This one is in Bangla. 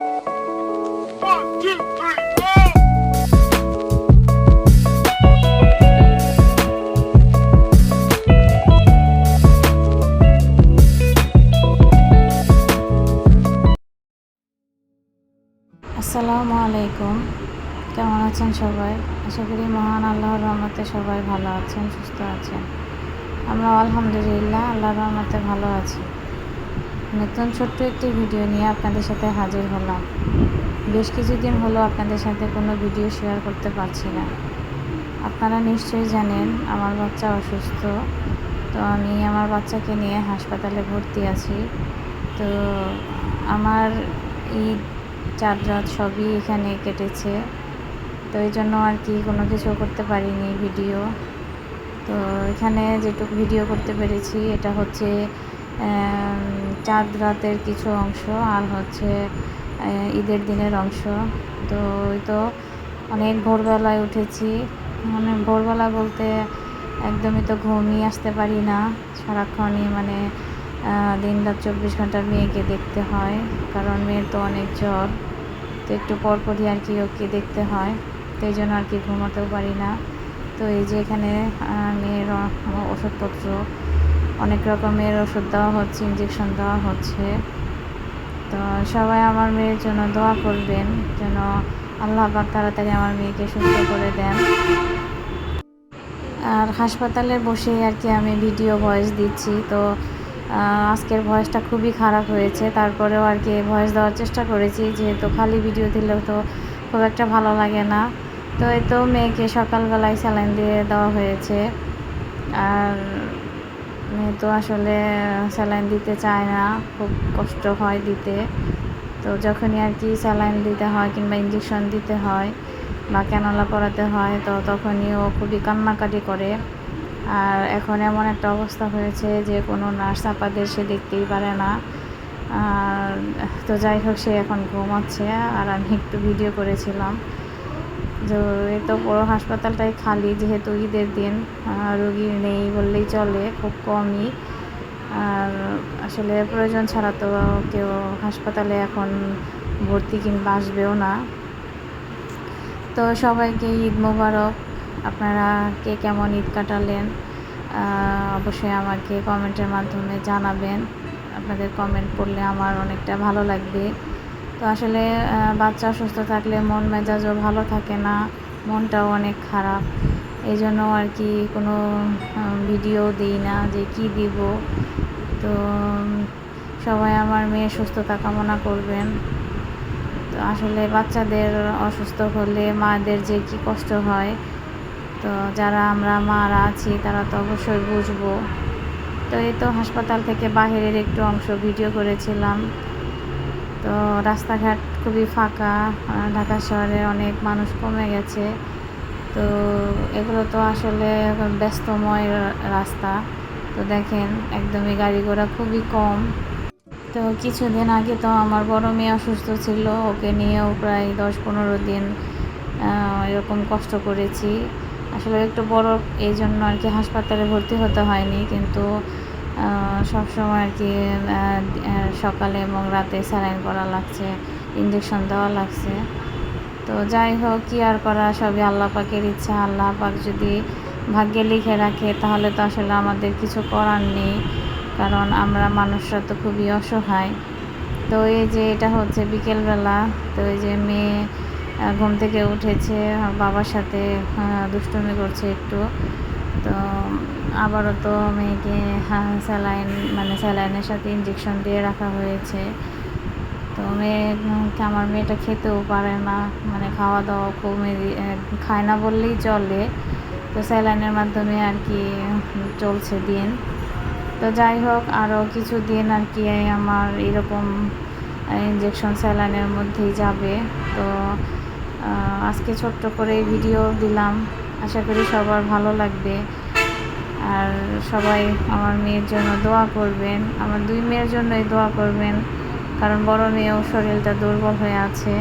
আসসালামু আলাইকুম। কেমন আছেন সবাই? আশা করি মহান আল্লাহর রহমতে সবাই ভালো আছেন, সুস্থ আছেন। আমরা আলহামদুলিল্লাহ আল্লাহর রহমতে ভালো আছি। নতুন ছোট্ট একটি ভিডিও নিয়ে আপনাদের সাথে হাজির হলাম। বেশ কিছুদিন হলো আপনাদের সাথে কোনো ভিডিও শেয়ার করতে পারছি না। আপনারা নিশ্চয়ই জানেন আমার বাচ্চা অসুস্থ। তো আমি আমার বাচ্চাকে নিয়ে হাসপাতালে ভর্তি আছি। তো আমার ঈদ চাঁদ রাত সবই এখানে কেটেছে। তো এই জন্য আর কি কোনো কিছু করতে পারিনি ভিডিও। তো এখানে যেটুকু ভিডিও করতে পেরেছি এটা হচ্ছে চাঁদ রাতের কিছু অংশ আর হচ্ছে ঈদের দিনের অংশ। তো ওই তো অনেক ভোরবেলায় উঠেছি, মানে ভোরবেলা বলতে একদমই তো ঘুমিয়ে আসতে পারি না, সারাক্ষণই মানে দিন রাত 24 ঘন্টা মেয়েকে দেখতে হয়, কারণ মেয়ের তো অনেক জ্বর। তো একটু পরপরই আর কি ওকে দেখতে হয়, তো এই জন্য আর কি ঘুমাতেও পারি না। তো এই যে এখানে মেয়ের ওষুধপত্র, অনেক রকমের ওষুধ দেওয়া হচ্ছে, ইঞ্জেকশন দেওয়া হচ্ছে। তো সবাই আমার মেয়ের জন্য দোয়া করবেন যেন আল্লাহ পাক তাড়াতাড়ি আমার মেয়েকে সুস্থ করে দেন। আর হাসপাতালে বসে আর কি আমি ভিডিও ভয়েস দিচ্ছি। তো আজকের ভয়েসটা খুবই খারাপ হয়েছে, তারপরেও আর কি ভয়েস দেওয়ার চেষ্টা করেছি, যেহেতু খালি ভিডিও দিলেও তো খুব একটা ভালো লাগে না। তো এই তো মেয়েকে সকালবেলায় স্যালাইন দিয়ে দেওয়া হয়েছে, আর মেয়ে তো আসলে স্যালাইন দিতে চায় না, খুব কষ্ট হয় দিতে। তো যখনই আর কি স্যালাইন দিতে হয় কিংবা ইঞ্জেকশন দিতে হয় বা ক্যানোলা পরাতে হয়, তো তখনই ও খুবই কান্নাকাটি করে। আর এখন এমন একটা অবস্থা হয়েছে যে কোনো নার্স আপাদের সে দেখতেই পারে না। আর তো যাই হোক, সে এখন ঘুমাচ্ছে আর আমি একটু ভিডিও করেছিলাম। তো এই তো পুরো হাসপাতালটাই খালি, যেহেতু ঈদের দিন রোগী নেই বললেই চলে, খুব কমই। আর আসলে প্রয়োজন ছাড়া তো কেউ হাসপাতালে এখন ভর্তি কিংবা আসবেও না। তো সবাইকে ঈদ মোবারক। আপনারা কে কেমন ঈদ কাটালেন অবশ্যই আমাকে কমেন্টের মাধ্যমে জানাবেন। আপনাদের কমেন্ট পড়লে আমার অনেকটা ভালো লাগবে। তো আসলে বাচ্চা অসুস্থ থাকলে মন মেজাজও ভালো থাকে না, মনটাও অনেক খারাপ। এই জন্য আর কি কোনো ভিডিও দিই না যে কি দিব। তো সবাই আমার মেয়ের সুস্থতা কামনা করবেন। তো আসলে বাচ্চাদের অসুস্থ হলে মাদের যে কি কষ্ট হয়, তো যারা আমরা মারা আছি তারা তো অবশ্যই বুঝবো। তো এই তো হাসপাতাল থেকে বাহিরের একটু অংশ ভিডিও করেছিলাম। তো রাস্তাঘাট খুবই ফাঁকা, ঢাকা শহরে অনেক মানুষ কমে গেছে। তো এগুলো তো আসলে ব্যস্তময় রাস্তা। তো দেখেন একদমই গাড়ি ঘোড়া খুবই কম। তো কিছুদিন আগে তো আমার বড় মেয়ে অসুস্থ ছিল, ওকে নিয়েও প্রায় 10-15 দিন এরকম কষ্ট করেছি। আসলে একটু বড়, এই জন্য আর কি হাসপাতালে ভর্তি হতে হয়নি, কিন্তু সবসময় আর কি সকালে এবং রাতে স্যালাইন করা লাগছে, ইঞ্জেকশন দেওয়া লাগছে। তো যাই হোক, কি আর করা, সবই আল্লাহ পাকের ইচ্ছা। আল্লাহ পাক যদি ভাগ্যে লিখে রাখে তাহলে তো আসলে আমাদের কিছু করার নেই, কারণ আমরা মানুষরা তো খুবই অসহায়। তো এই যে এটা হচ্ছে বিকেলবেলা। তো এই যে মেয়ে ঘুম থেকে উঠেছে, বাবার সাথে দুষ্টুমি করছে একটু। তো আবারও তো মেয়েকে স্যালাইনের সাথে ইঞ্জেকশন দিয়ে রাখা হয়েছে। তো আমার মেয়েটা খেতেও পারে না, মানে খাওয়া দাওয়া খায় না বললেই চলে। তো স্যালাইনের মাধ্যমে আর কি চলছে দিন। তো যাই হোক, আরও কিছু দিন আর কি আমার এরকম ইঞ্জেকশন স্যালাইনের মধ্যেই যাবে। তো আজকে ছোট্ট করে ভিডিও দিলাম, আশা করি সবার ভালো লাগবে। আর সবাই আমার মেয়ের জন্য দোয়া করবেন, আমার 2 মেয়ের জন্যই দোয়া করবেন, কারণ বড় মেয়েও শরীরটা দুর্বল হয়ে আছে।